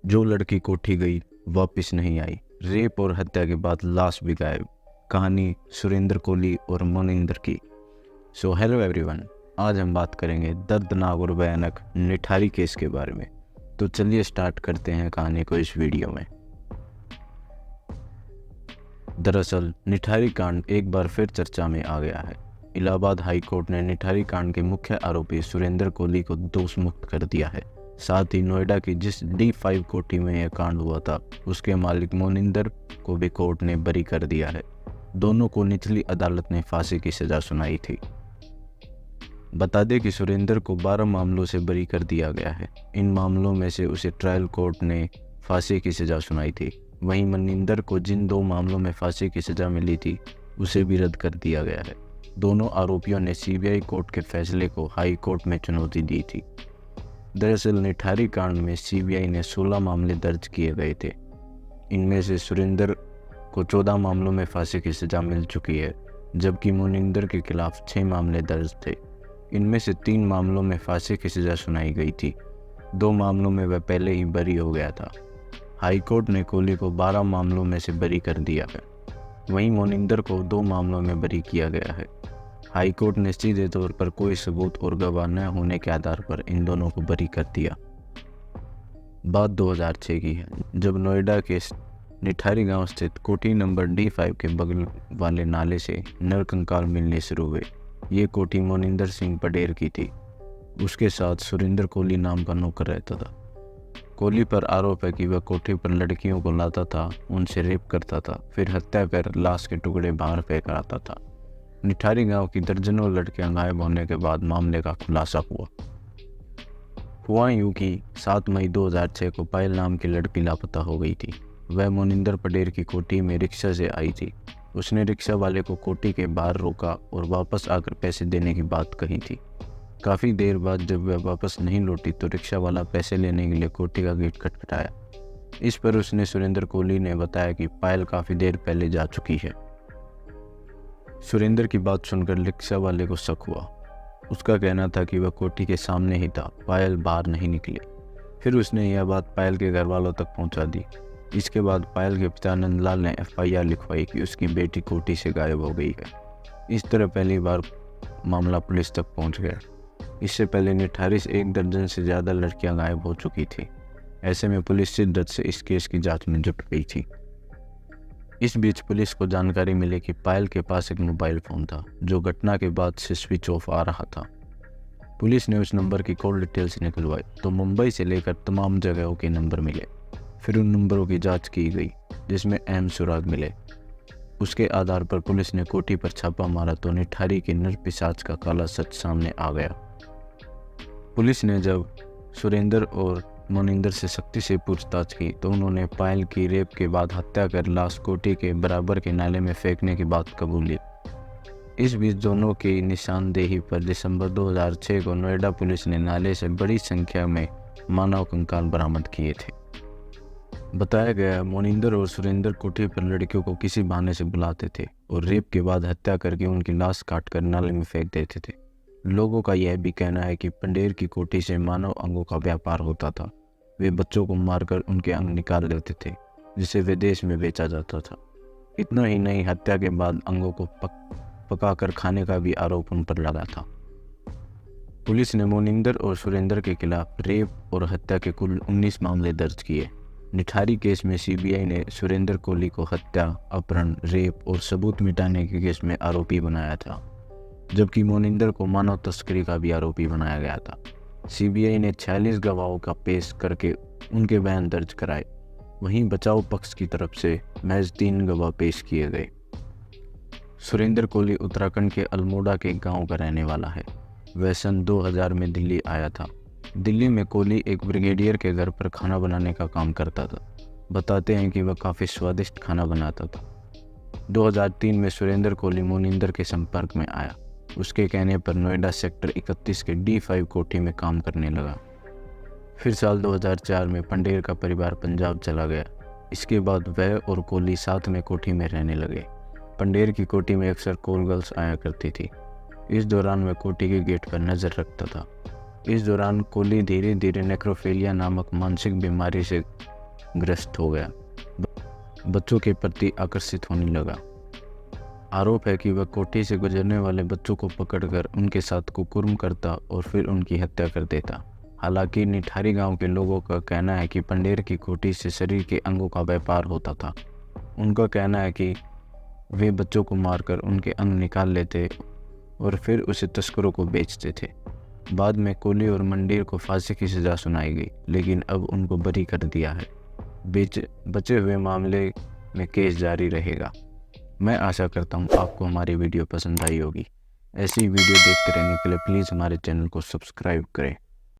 जो लड़की कोठी गई वापस नहीं आई। रेप और हत्या के बाद लाश भी गायब। कहानी सुरेंद्र कोहली और मोनिंदर की। सो हेलो एवरीवन, आज हम बात करेंगे दर्दनाक और भयानक निठारी केस के बारे में। तो चलिए स्टार्ट करते हैं कहानी को इस वीडियो में। दरअसल निठारी कांड एक बार फिर चर्चा में आ गया है। इलाहाबाद हाई कोर्ट ने निठारी कांड के मुख्य आरोपी सुरेंद्र कोहली को दोष मुक्त कर दिया है। साथ ही नोएडा की जिस D5 कोठी में यह कांड हुआ था उसके मालिक मोनिंदर को भी कोर्ट ने बरी कर दिया है। दोनों को निचली अदालत ने फांसी की सजा सुनाई थी। बता दें कि सुरेंद्र को 12 मामलों से बरी कर दिया गया है। इन मामलों में से उसे ट्रायल कोर्ट ने फांसी की सजा सुनाई थी। वहीं मोनिंदर को जिन 2 मामलों में फांसी की सजा मिली थी उसे भी रद्द कर दिया गया है। दोनों आरोपियों ने CBI कोर्ट के फैसले को हाई कोर्ट में चुनौती दी थी। दरअसल निठारी कांड में CBI ने 16 मामले दर्ज किए गए थे। इनमें से सुरेंद्र को 14 मामलों में फांसी की सजा मिल चुकी है, जबकि मोनिंदर के खिलाफ 6 मामले दर्ज थे। इनमें से 3 मामलों में फांसी की सजा सुनाई गई थी। 2 मामलों में वह पहले ही बरी हो गया था। हाई कोर्ट ने कोहली को 12 मामलों में से बरी कर दिया है। वहीं मोनिंदर को 2 मामलों में बरी किया गया है। हाई कोर्ट ने सीधे तौर पर कोई सबूत और गवाह न होने के आधार पर इन दोनों को बरी कर दिया। बात 2006 की है, जब नोएडा के निठारी गांव स्थित कोठी नंबर D5 के बगल वाले नाले से नरकंकाल मिलने शुरू हुए। ये कोठी मोनिंदर सिंह पटेर की थी। उसके साथ सुरेंद्र कोहली नाम का नौकर रहता था। कोहली पर आरोप है कि वह कोठी पर लड़कियों को लाता था, उनसे रेप करता था, फिर हत्या कर लाश के टुकड़े बाहर फेंक आता था। निठारी गांव की दर्जनों लड़कियां गायब होने के बाद मामले का खुलासा हुआ यूं कि 7 मई 2006 को पायल नाम की लड़की लापता हो गई थी। वह मोनिंदर पटेर की कोठी में रिक्शा से आई थी। उसने रिक्शा वाले को कोठी के बाहर रोका और वापस आकर पैसे देने की बात कही थी। काफ़ी देर बाद जब वह वापस नहीं लौटी तो रिक्शा वाला पैसे लेने के लिए कोठी का गेट खटखटाया। इस पर उसने सुरेंद्र कोहली ने बताया कि पायल काफ़ी देर पहले जा चुकी है। सुरेंद्र की बात सुनकर रिक्शा वाले को शक हुआ। उसका कहना था कि वह कोठी के सामने ही था, पायल बाहर नहीं निकली। फिर उसने यह बात पायल के घर वालों तक पहुंचा दी। इसके बाद पायल के पिता नंदलाल ने FIR लिखवाई कि उसकी बेटी कोठी से गायब हो गई है। इस तरह पहली बार मामला पुलिस तक पहुंच गया। इससे पहले निठारी से 1 दर्जन से ज़्यादा लड़कियां गायब हो चुकी थी। ऐसे में पुलिस शिद्दत से इस केस की जाँच में जुट गई थी। इस बीच पुलिस को जानकारी मिली कि पायल के पास एक मोबाइल फ़ोन था जो घटना के बाद से स्विच ऑफ आ रहा था। पुलिस ने उस नंबर की कॉल डिटेल्स निकलवाई तो मुंबई से लेकर तमाम जगहों के नंबर मिले। फिर उन नंबरों की जांच की गई जिसमें अहम सुराग मिले। उसके आधार पर पुलिस ने कोठी पर छापा मारा तो निठारी के नरपिशाच का काला सच सामने आ गया। पुलिस ने जब सुरेंद्र और मोनिंदर से सख्ती से पूछताछ की तो उन्होंने पायल की रेप के बाद हत्या कर लाश कोठी के बराबर के नाले में फेंकने की बात कबूली। इस बीच दोनों की निशानदेही पर दिसंबर 2006 को नोएडा पुलिस ने नाले से बड़ी संख्या में मानव कंकाल बरामद किए थे। बताया गया मोनिंदर और सुरेंद्र कोठी पर लड़कियों को किसी बहाने से बुलाते थे और रेप के बाद हत्या करके उनकी लाश काटकर नाले में फेंक देते थे। लोगों का यह भी कहना है कि पंडेर की कोठी से मानव अंगों का व्यापार होता था। वे बच्चों को मारकर उनके अंग निकाल लेते थे जिसे विदेश में बेचा जाता था। इतना ही नहीं, हत्या के बाद अंगों को पकाकर खाने का भी आरोप उन पर लगा था। पुलिस ने मोनिंदर और सुरेंद्र के खिलाफ रेप और हत्या के कुल 19 मामले दर्ज किए। निठारी केस में CBI ने सुरेंद्र कोहली को हत्या, अपहरण, रेप और सबूत मिटाने के केस में आरोपी बनाया था, जबकि मोनिंदर को मानव तस्करी का भी आरोपी बनाया गया था। CBI ने 46 गवाहों का पेश करके उनके बयान दर्ज कराए। वहीं बचाव पक्ष की तरफ से महज 3 गवाह पेश किए गए। सुरेंद्र कोहली उत्तराखंड के अल्मोड़ा के गांव का रहने वाला है। वह सन 2000 में दिल्ली आया था। दिल्ली में कोहली एक ब्रिगेडियर के घर पर खाना बनाने का काम करता था। बताते हैं कि वह काफ़ी स्वादिष्ट खाना बनाता था। 2003 में सुरेंद्र कोहली मोनिंदर के संपर्क में आया। उसके कहने पर नोएडा सेक्टर 31 के D5 कोठी में काम करने लगा। फिर साल 2004 में पंडेर का परिवार पंजाब चला गया। इसके बाद वह और कोहली साथ में कोठी में रहने लगे। पंडेर की कोठी में अक्सर कॉल गर्ल्स आया करती थी। इस दौरान वह कोठी के गेट पर नज़र रखता था। इस दौरान कोहली धीरे धीरे नेक्रोफिलिया नामक मानसिक बीमारी से ग्रस्त हो गया, बच्चों के प्रति आकर्षित होने लगा। आरोप है कि वह कोठी से गुजरने वाले बच्चों को पकड़कर उनके साथ कुकर्म करता और फिर उनकी हत्या कर देता। हालांकि निठारी गांव के लोगों का कहना है कि पंडेर की कोठी से शरीर के अंगों का व्यापार होता था। उनका कहना है कि वे बच्चों को मारकर उनके अंग निकाल लेते और फिर उसे तस्करों को बेचते थे। बाद में कोली और मंडेर को फांसी की सज़ा सुनाई गई, लेकिन अब उनको बरी कर दिया है। बचे हुए मामले में केस जारी रहेगा। मैं आशा करता हूँ आपको हमारी वीडियो पसंद आई होगी। ऐसी वीडियो देखते रहने के लिए प्लीज़ हमारे चैनल को सब्सक्राइब करें।